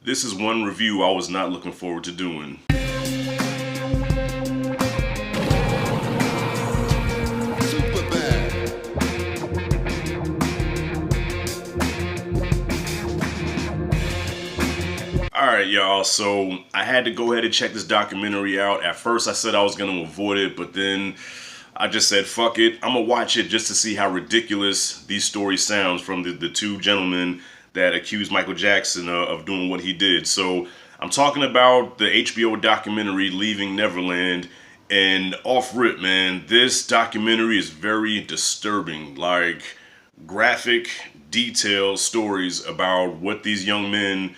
This is one review I was not looking forward to doing. Alright, y'all, so I had to go ahead and check this documentary out. At first I said I was going to avoid it, but then I just said, fuck it. I'm going to watch it just to see how ridiculous these stories sound from the two gentlemen that accused Michael Jackson of doing what he did. So I'm talking about the HBO documentary Leaving Neverland, and off rip, man, this documentary is very disturbing. Like, graphic, detailed stories about what these young men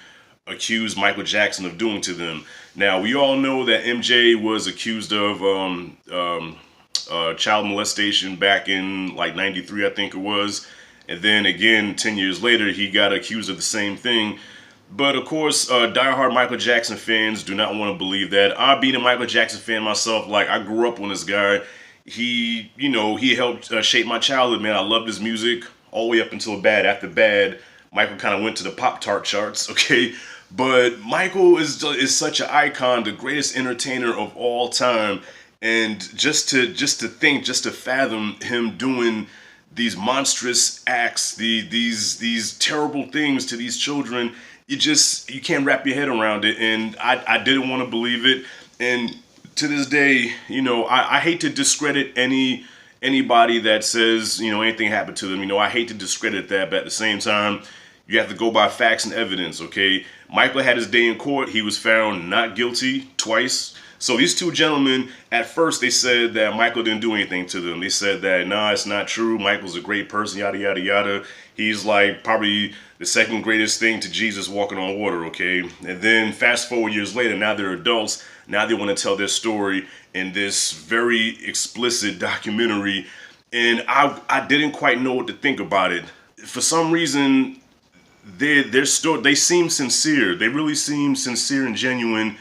accused Michael Jackson of doing to them. Now, we all know that MJ was accused of child molestation back in like 93, I think it was. And then again, 10 years later, he got accused of the same thing. But of course, diehard Michael Jackson fans do not want to believe that. I being a Michael Jackson fan myself, like I grew up on this guy. He, he helped shape my childhood, man. I loved his music all the way up until Bad. After Bad, Michael kind of went to the Pop-Tart charts, okay? But Michael is such an icon, the greatest entertainer of all time. And just to fathom him doing these monstrous acts, these terrible things to these children, you can't wrap your head around it. And I didn't want to believe it. And to this day, I hate to discredit anybody that says, anything happened to them. I hate to discredit that, but at the same time, you have to go by facts and evidence, okay? Michael had his day in court. He was found not guilty twice. So these two gentlemen, at first they said that Michael didn't do anything to them. They said that, nah, it's not true. Michael's a great person, yada, yada, yada. He's like probably the second greatest thing to Jesus walking on water, okay? And then fast forward years later, now they're adults. Now they want to tell their story in this very explicit documentary. And I didn't quite know what to think about it. For some reason, they seem sincere. They really seem sincere and genuine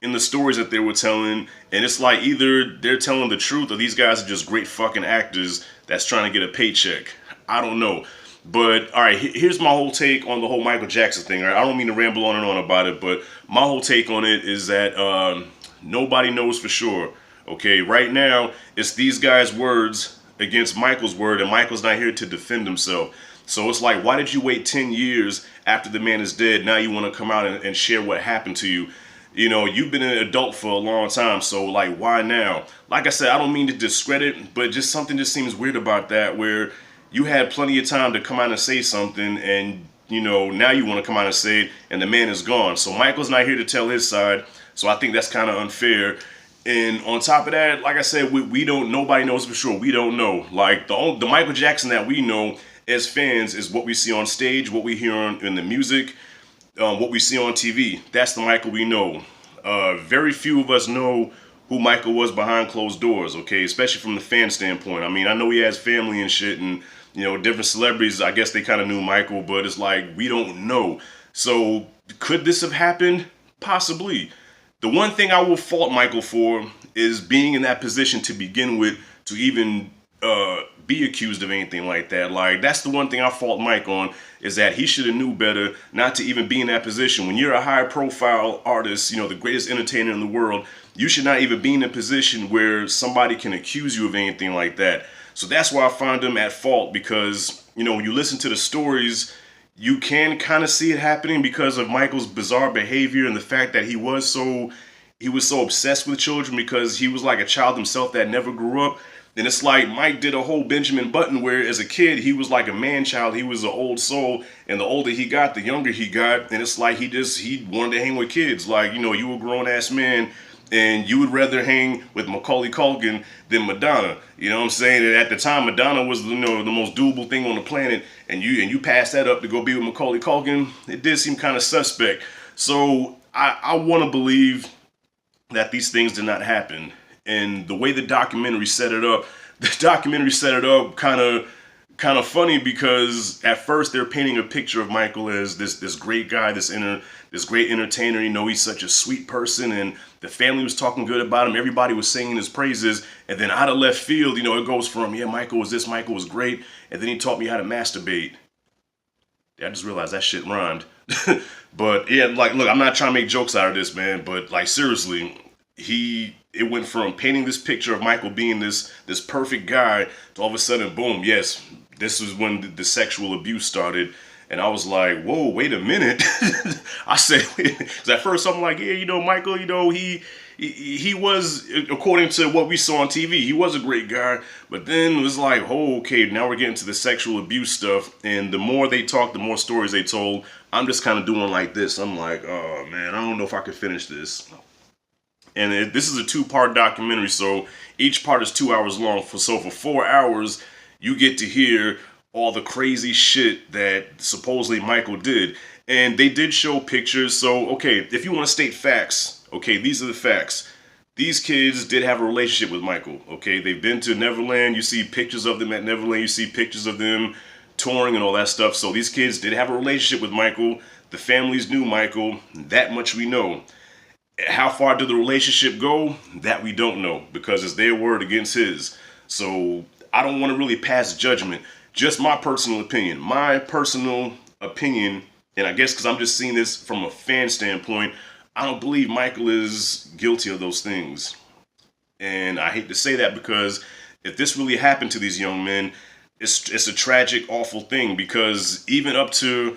in the stories that they were telling. And it's like either they're telling the truth or these guys are just great fucking actors that's trying to get a paycheck. I don't know. But all right, here's my whole take on the whole Michael Jackson thing. All right? I don't mean to ramble on and on about it, but my whole take on it is that nobody knows for sure. Okay, right now it's these guys' words against Michael's word, and Michael's not here to defend himself. So it's like, why did you wait 10 years after the man is dead? Now you want to come out and share what happened to you. You've been an adult for a long time, so like, why now? Like I said, I don't mean to discredit, but just something just seems weird about that, where you had plenty of time to come out and say something, and now you want to come out and say it, and the man is gone. So Michael's not here to tell his side, so I think that's kind of unfair. And on top of that, like I said, we don't, nobody knows for sure. We don't know. Like the Michael Jackson that we know as fans is what we see on stage, what we hear in the music, what we see on TV. That's the Michael we know. Very few of us know who Michael was behind closed doors, okay? Especially from the fan standpoint. I mean, I know he has family and shit, and different celebrities, I guess they kind of knew Michael, but it's like, we don't know. So could this have happened? Possibly. The one thing I will fault Michael for is being in that position to begin with, to even be accused of anything like that. Like, that's the one thing I fault Mike on, is that he should have knew better not to even be in that position. When you're a high profile artist, the greatest entertainer in the world, you should not even be in a position where somebody can accuse you of anything like that. So that's why I find him at fault, because, when you listen to the stories, you can kind of see it happening because of Michael's bizarre behavior and the fact that he was so obsessed with children because he was like a child himself that never grew up. And it's like Mike did a whole Benjamin Button where as a kid, he was like a man child. He was an old soul. And the older he got, the younger he got. And it's like he wanted to hang with kids. Like, you a grown ass man and you would rather hang with Macaulay Culkin than Madonna. You know what I'm saying? And at the time, Madonna was the most doable thing on the planet. And you passed that up to go be with Macaulay Culkin. It did seem kind of suspect. So I want to believe that these things did not happen. And the way the documentary set it up kind of funny, because at first they're painting a picture of Michael as this great guy, this great entertainer. He's such a sweet person, and the family was talking good about him. Everybody was singing his praises, and then out of left field, it goes from, yeah, Michael was this, Michael was great, and then he taught me how to masturbate. I just realized that shit rhymed. But yeah, like, look, I'm not trying to make jokes out of this, man, but like, seriously, it went from painting this picture of Michael being this perfect guy to all of a sudden, boom, yes, this is when the sexual abuse started. And I was like, whoa, wait a minute. I said, because at first I'm like, yeah, Michael, he was, according to what we saw on TV, he was a great guy. But then it was like, oh, okay, now we're getting to the sexual abuse stuff. And the more they talked, the more stories they told. I'm just kind of doing like this. I'm like, oh, man, I don't know if I can finish this. And this is a 2-part documentary, so each part is 2 hours long. So for 4 hours, you get to hear all the crazy shit that supposedly Michael did. And they did show pictures. So, okay, if you want to state facts, okay, these are the facts. These kids did have a relationship with Michael, okay? They've been to Neverland. You see pictures of them at Neverland. You see pictures of them touring and all that stuff. So these kids did have a relationship with Michael. The families knew Michael. That much we know. How far did the relationship go? That we don't know, because it's their word against his. So I don't want to really pass judgment. Just my personal opinion. My personal opinion, and I guess because I'm just seeing this from a fan standpoint, I don't believe Michael is guilty of those things. And I hate to say that, because if this really happened to these young men, it's a tragic, awful thing, because even up to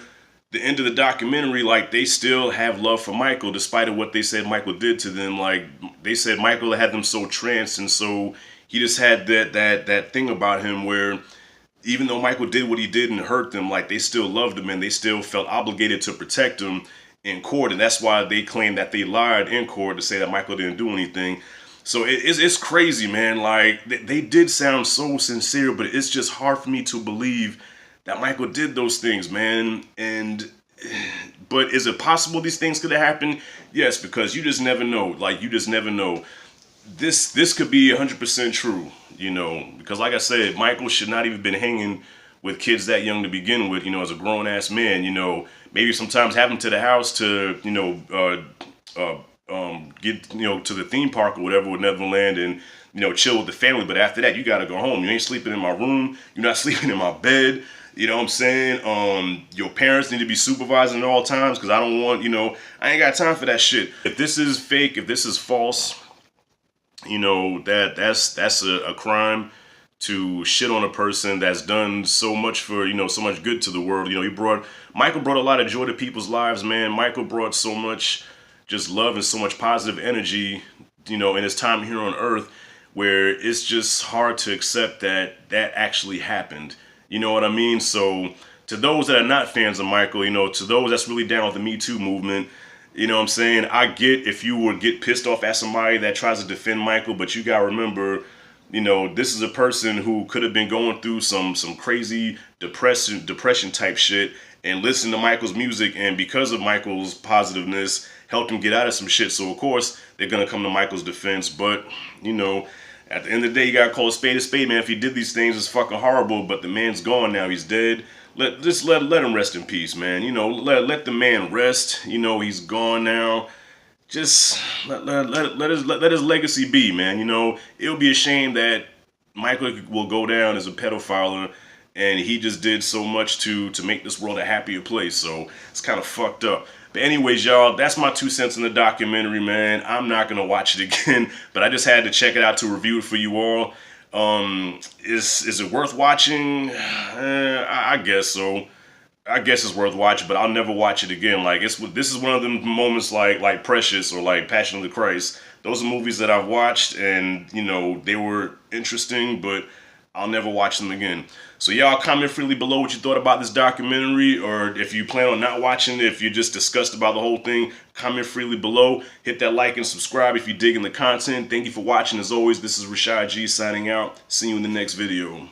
the end of the documentary, like, they still have love for Michael, despite of what they said Michael did to them. Like, they said Michael had them so tranced, and so he just had that thing about him where even though Michael did what he did and hurt them, like, they still loved him and they still felt obligated to protect him in court. And that's why they claim that they lied in court to say that Michael didn't do anything. So it's crazy, man. Like, they did sound so sincere, but it's just hard for me to believe that Michael did those things, man. But is it possible these things could have happened? Yes, because you just never know. Like, you just never know. This could be 100% true, because like I said, Michael should not even been hanging with kids that young to begin with, as a grown-ass man, maybe sometimes have him to the house to, get, to the theme park or whatever with Neverland and, chill with the family. But after that, you got to go home. You ain't sleeping in my room. You're not sleeping in my bed. You know what I'm saying? Your parents need to be supervising at all times, because I don't want, I ain't got time for that shit. If this is fake, if this is false, that's a crime, to shit on a person that's done so much for, so much good to the world. Michael brought a lot of joy to people's lives, man. Michael brought so much just love and so much positive energy, in his time here on earth, where it's just hard to accept that actually happened. You know what I mean? So to those that are not fans of Michael, to those that's really down with the Me Too movement, you know what I'm saying? I get if you would get pissed off at somebody that tries to defend Michael, but you gotta remember, this is a person who could have been going through some crazy depression type shit, and listen to Michael's music, and because of Michael's positiveness, helped him get out of some shit. So of course they're gonna come to Michael's defense. But at the end of the day, you gotta call a spade, man. If he did these things, it's fucking horrible. But the man's gone now. He's dead. Let him rest in peace, man. Let the man rest. He's gone now. Just let his legacy be, man. It'll be a shame that Michael will go down as a pedophile, and he just did so much to make this world a happier place. So it's kind of fucked up. But anyways, y'all, that's my 2 cents in the documentary, man. I'm not gonna watch it again, but I just had to check it out to review it for you all. Is it worth watching? I guess so. I guess it's worth watching, but I'll never watch it again. Like, this is one of them moments like Precious or like Passion of the Christ. Those are movies that I've watched, and they were interesting, but I'll never watch them again. So y'all comment freely below what you thought about this documentary, or if you plan on not watching it, if you're just disgusted about the whole thing, comment freely below. Hit that like and subscribe if you're digging the content. Thank you for watching. As always, this is Rashad G signing out. See you in the next video.